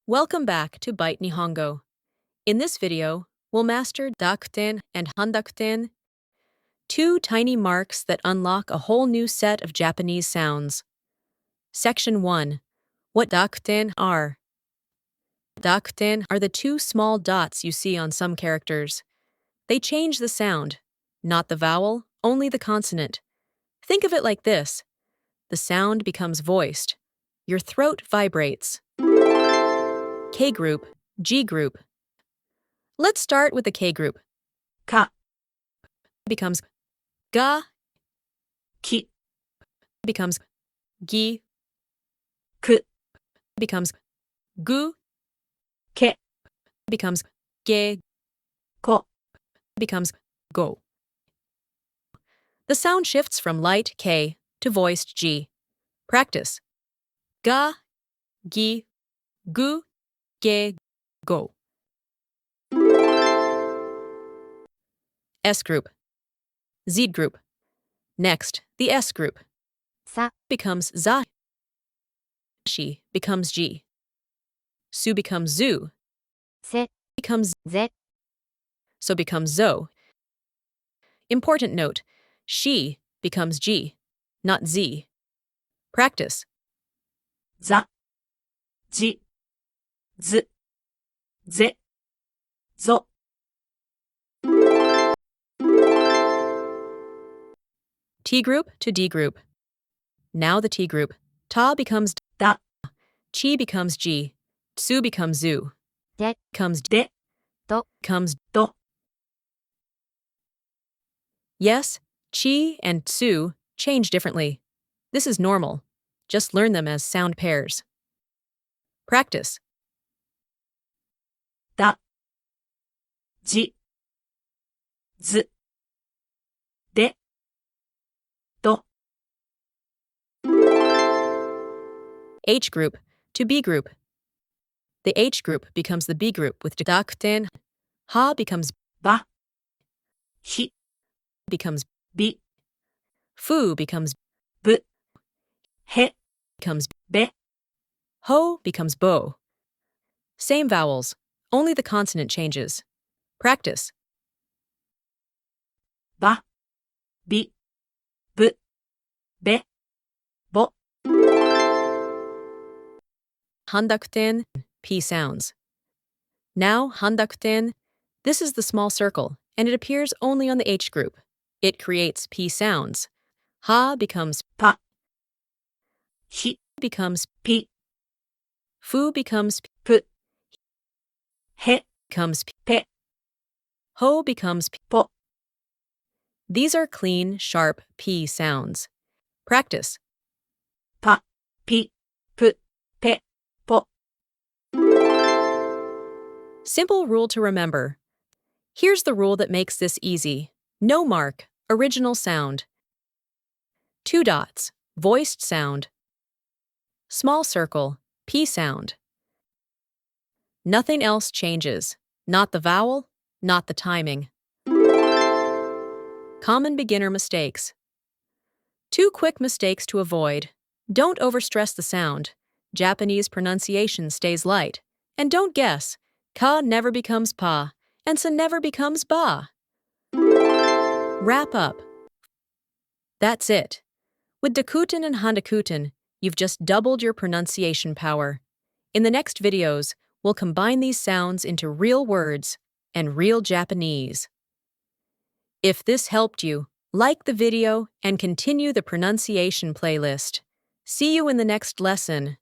Welcome back to Byte Nihongo. In this video, we'll master Dakuten and Handakuten, two tiny marks that unlock a whole new set of Japanese sounds. Section 1. What Dakuten are. Dakuten are the two small dots you see on some characters. They change the sound, not the vowel, only the consonant. Think of it like this. The sound becomes voiced. Your throat vibrates. K group, G group. Let's start with the K group. Ka, Becomes ga, ki, becomes gi, ku, becomes gu, ke, becomes ge, ko, becomes go. The sound shifts from light K to voiced G. Practice. Ga, gi, gu, ge, go. S group. Z group. Next, the S group. sa, Becomes za. Shi becomes G. Su becomes zu. se, Becomes ze, so becomes zo. Important note, she becomes G, not Z. Practice. za, ji, zu, ze, zo. T group to D group. Now the T group. Ta becomes Da, chi becomes G. Tsu becomes zu. de, Becomes de, do, comes do. Yes, chi and tsu change differently. This is normal. Just learn them as sound pairs. Practice. Da, ji, zu, de, do. H group to B group. The H group becomes the B group with Dakuten. Ha becomes Ba, hi, becomes bi, fu becomes bu, he, becomes be. ho becomes bo. Same vowels, only the consonant changes. Practice. Ba, bi, bu, be, bo. Handakuten, P sounds. Now Handakuten, this is the small circle, and it appears only on the H group. It creates P sounds. Ha becomes Pa, hi, becomes pi, fu becomes pu, he, becomes pe, ho becomes po. These are clean, sharp P sounds. Practice. Pa, pi, pu, pe, po. Simple rule to remember. Here's the rule that makes this easy. No mark, original sound. 2 dots, voiced sound. Small circle, P sound. Nothing else changes. Not the vowel, not the timing. Common beginner mistakes. 2 quick mistakes to avoid. Don't overstress the sound. Japanese pronunciation stays light. And don't guess. Ka never becomes pa, and sa never becomes ba. Wrap up. That's it. With Dakuten and Handakuten, you've just doubled your pronunciation power. In the next videos, we'll combine these sounds into real words and real Japanese. If this helped you, like the video and continue the pronunciation playlist. See you in the next lesson.